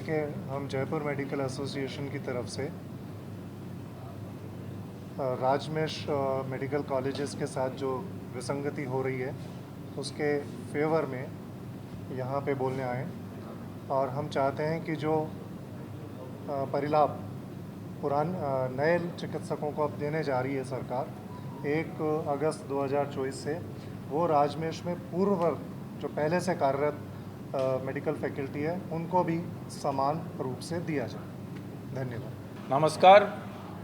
देखिए, हम Jaipur medical association की तरफ से राजमेश मेडिकल कॉलेजेस के साथ जो विसंगति हो रही है उसके फेवर में यहाँ पे बोलने आए और हम चाहते हैं कि जो परिलाभ नए चिकित्सकों को अब देने जा रही है सरकार 1 अगस्त 2024 से, वो राजमेश में पूर्ववर्ग जो पहले से कार्यरत मेडिकल फैकल्टी है उनको भी समान रूप से दिया जाए। धन्यवाद। नमस्कार,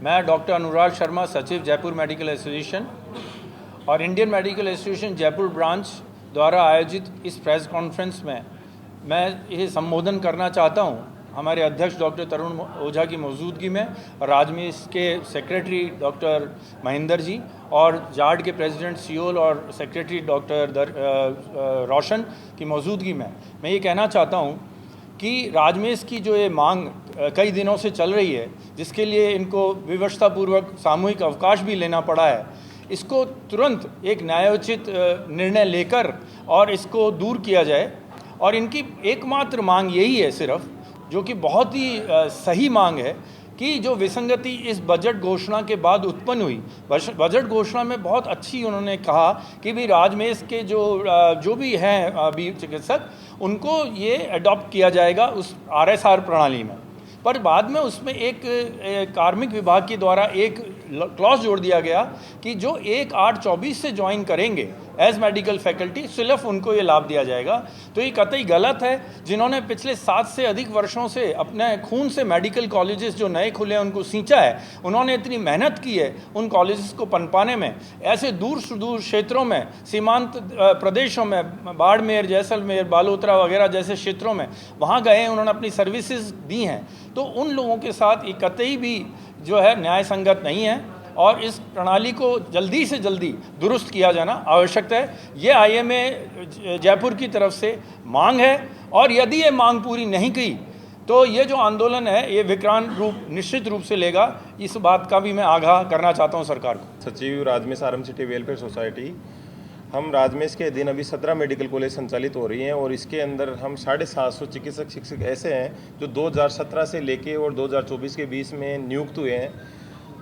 मैं डॉक्टर अनुराग शर्मा, सचिव जयपुर मेडिकल एसोसिएशन और Indian medical association Jaipur branch द्वारा आयोजित इस प्रेस कॉन्फ्रेंस में मैं ये संबोधन करना चाहता हूँ हमारे अध्यक्ष डॉक्टर तरुण ओझा की मौजूदगी में, राजमेश के सेक्रेटरी डॉक्टर महेंद्र जी और जार्ड के प्रेसिडेंट सियोल और सेक्रेटरी डॉक्टर रोशन की मौजूदगी में मैं ये कहना चाहता हूँ कि राजमेश की जो ये मांग कई दिनों से चल रही है, जिसके लिए इनको विवशतापूर्वक सामूहिक अवकाश भी लेना पड़ा है, इसको तुरंत एक न्यायोचित निर्णय लेकर और इसको दूर किया जाए। और इनकी एकमात्र मांग यही है सिर्फ, जो कि बहुत ही सही मांग है, कि जो विसंगति इस बजट घोषणा के बाद उत्पन्न हुई, बजट घोषणा में बहुत अच्छी उन्होंने कहा कि भी राजमेश के जो भी हैं अभी चिकित्सक, उनको ये अडॉप्ट किया जाएगा उस RSR प्रणाली में। पर बाद में उसमें एक कार्मिक विभाग के द्वारा एक क्लॉज जोड़ दिया गया कि जो 1/8/24 से ज्वाइन करेंगे एज मेडिकल फैकल्टी, सिर्फ उनको ये लाभ दिया जाएगा। तो ये कतई गलत है। जिन्होंने पिछले 7 से अधिक वर्षों से अपने खून से मेडिकल कॉलेजेस जो नए खुले हैं उनको सींचा है, उन्होंने इतनी मेहनत की है उन कॉलेजेस को पनपाने में, ऐसे दूर सुदूर क्षेत्रों में, सीमांत प्रदेशों में, बाड़मेर, जैसलमेर, बालोतरा वगैरह जैसे क्षेत्रों में वहाँ गए, उन्होंने अपनी सर्विसेज दी हैं। तो उन लोगों के साथ ये कतई भी जो है न्याय संगत नहीं है और इस प्रणाली को जल्दी से जल्दी दुरुस्त किया जाना आवश्यक है। ये IMA जयपुर की तरफ से मांग है और यदि ये मांग पूरी नहीं की तो ये जो आंदोलन है ये विक्रांत रूप निश्चित रूप से लेगा। इस बात का भी मैं आगाह करना चाहता हूँ सरकार को। सचिव राजमेश RMCT वेलफेयर सोसाइटी। हम राजमेश के अधीन अभी 17 मेडिकल कॉलेज संचालित हो रही हैं और इसके अंदर हम 750 चिकित्सक शिक्षक ऐसे हैं जो 2017 से लेके और 2024 के बीच में नियुक्त हुए हैं।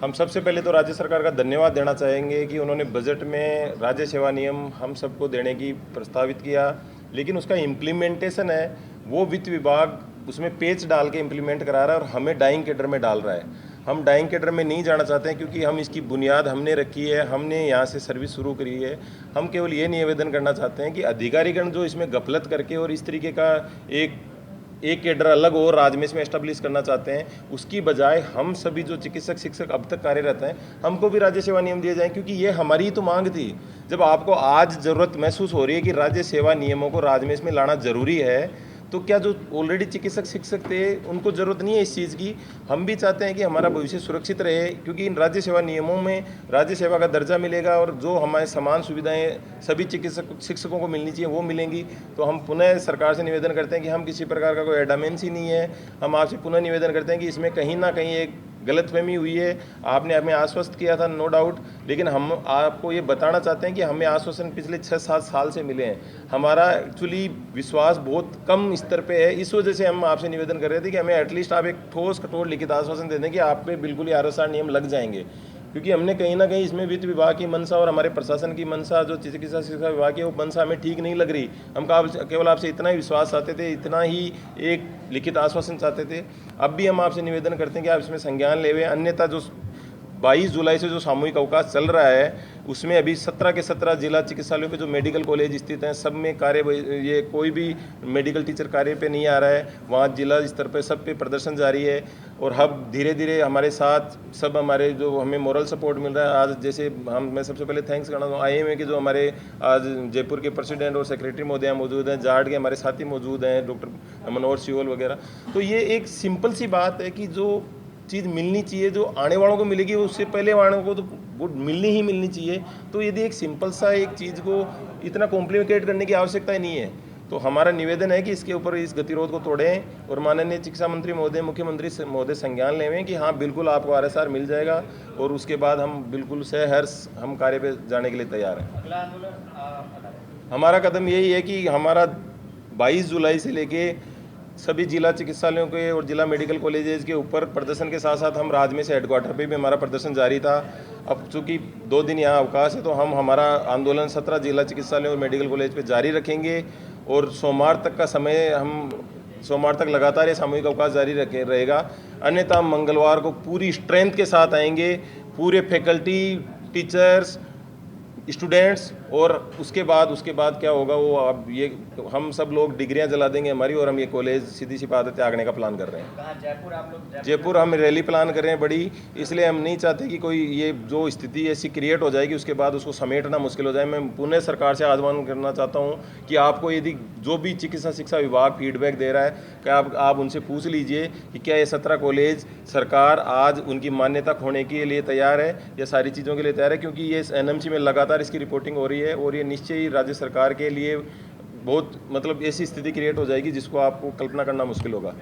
हम सबसे पहले तो राज्य सरकार का धन्यवाद देना चाहेंगे कि उन्होंने बजट में राज्य सेवा नियम हम सबको देने की प्रस्तावित किया, लेकिन उसका इम्प्लीमेंटेशन है वो वित्त विभाग उसमें पेच डाल के इम्प्लीमेंट करा रहा है और हमें डाइंग कैडर में डाल रहा है। हम डाइंग कैडर में नहीं जाना चाहते हैं क्योंकि हम इसकी बुनियाद हमने रखी है, हमने यहाँ से सर्विस शुरू करी है। हम केवल ये निवेदन करना चाहते हैं कि अधिकारीगण जो इसमें गफलत करके और इस तरीके का एक कैडर अलग हो राजमेश में एस्टेब्लिश करना चाहते हैं, उसकी बजाय हम सभी जो चिकित्सक शिक्षक अब तक कार्यरत हैं हमको भी राज्य सेवा नियम दिए जाएं, क्योंकि ये हमारी ही तो मांग थी। जब आपको आज ज़रूरत महसूस हो रही है कि राज्य सेवा नियमों को राजमेश में लाना जरूरी है, तो क्या जो ऑलरेडी चिकित्सक शिक्षक थे उनको ज़रूरत नहीं है इस चीज़ की? हम भी चाहते हैं कि हमारा भविष्य सुरक्षित रहे, क्योंकि इन राज्य सेवा नियमों में राज्य सेवा का दर्जा मिलेगा और जो हमारे समान सुविधाएं सभी चिकित्सक शिक्षकों को मिलनी चाहिए वो मिलेंगी। तो हम पुनः सरकार से निवेदन करते हैं कि हम किसी प्रकार का कोई एडामेंसी नहीं है, हम आपसे पुनः निवेदन करते हैं कि इसमें कहीं ना कहीं एक गलतफहमी हुई है। आपने हमें आश्वस्त किया था, नो डाउट, लेकिन हम आपको ये बताना चाहते हैं कि हमें आश्वासन पिछले 6-7 साल से मिले हैं। हमारा एक्चुअली विश्वास बहुत कम स्तर पे है, इस वजह से हम आपसे निवेदन कर रहे थे कि हमें एटलीस्ट आप एक ठोस कठोर लिखित आश्वासन दे दें कि आप पे बिल्कुल ही RSR नियम लग जाएंगे, क्योंकि हमने कहीं ना कहीं इसमें वित्त विभाग की मंशा और हमारे प्रशासन की मंशा जो चिकित्सा शिक्षा विभाग की वो मंशा हमें ठीक नहीं लग रही। हम केवल आपसे इतना ही विश्वास चाहते थे, इतना ही एक लिखित आश्वासन चाहते थे। अब भी हम आपसे निवेदन करते हैं कि आप इसमें संज्ञान लेवे, अन्यथा जो 22 जुलाई से जो सामूहिक अवकाश चल रहा है उसमें अभी 17 के 17 जिला चिकित्सालयों पे जो मेडिकल कॉलेज स्थित हैं सब में ये कोई भी मेडिकल टीचर कार्य पे नहीं आ रहा है, वहाँ जिला स्तर पे सब पे प्रदर्शन जारी है। और हम धीरे धीरे हमारे साथ सब हमारे जो हमें मोरल सपोर्ट मिल रहा है आज, जैसे मैं सबसे पहले थैंक्स करना चाहूँ IMA के जो हमारे आज जयपुर के प्रेसिडेंट और सेक्रेटरी महोदय मौजूद हैं, जार्ड के हमारे साथी मौजूद हैं, डॉक्टर मनोहर सियोल वगैरह। तो ये एक सिंपल सी बात है कि जो चीज़ मिलनी चाहिए जो आने वालों को मिलेगी उससे पहले वालों को तो वो मिलनी ही मिलनी चाहिए। तो यदि एक सिंपल सा एक चीज़ को इतना कॉम्प्लिकेट करने की आवश्यकता ही नहीं है, तो हमारा निवेदन है कि इसके ऊपर इस गतिरोध को तोड़ें और माननीय चिकित्सा मंत्री महोदय, मुख्यमंत्री महोदय संज्ञान लेवें कि हाँ बिल्कुल आपको RSR मिल जाएगा और उसके बाद हम बिल्कुल सहर्ष हम कार्य पे जाने के लिए तैयार हैं। हमारा कदम यही है कि हमारा 22 जुलाई से लेके सभी जिला चिकित्सालयों के और जिला मेडिकल कॉलेजेस के ऊपर प्रदर्शन के साथ साथ हम राजमेर से हेडक्वार्टर पे भी हमारा प्रदर्शन जारी था। अब चूँकि 2 दिन यहाँ अवकाश है तो हम हमारा आंदोलन 17 जिला चिकित्सालयों और मेडिकल कॉलेज पे जारी रखेंगे और सोमवार तक का समय हम सोमवार तक लगातार ये सामूहिक अवकाश जारी रहेगा। अन्यथा मंगलवार को पूरी स्ट्रेंथ के साथ आएंगे, पूरे फैकल्टी, टीचर्स, स्टूडेंट्स, और उसके बाद क्या होगा वो अब ये हम सब लोग डिग्रियां जला देंगे हमारी, और हम ये कॉलेज सीधी सी बात है त्यागने का प्लान कर रहे हैं। कहाँ जयपुर आप लोग? जयपुर हम रैली प्लान कर रहे हैं बड़ी, इसलिए हम नहीं चाहते कि कोई ये जो स्थिति ऐसी क्रिएट हो जाएगी उसके बाद उसको समेटना मुश्किल हो जाए। मैं पुनः सरकार से आह्वान करना चाहता हूँ कि आपको यदि जो भी चिकित्सा शिक्षा विभाग फीडबैक दे रहा है कि आप उनसे पूछ लीजिए कि क्या ये 17 कॉलेज सरकार आज उनकी मान्यता खोने के लिए तैयार है या सारी चीज़ों के लिए तैयार है, क्योंकि ये NMC में लगातार इसकी रिपोर्टिंग हो रही है और ये निश्चय ही राज्य सरकार के लिए बहुत मतलब ऐसी स्थिति क्रिएट हो जाएगी जिसको आपको कल्पना करना मुश्किल होगा।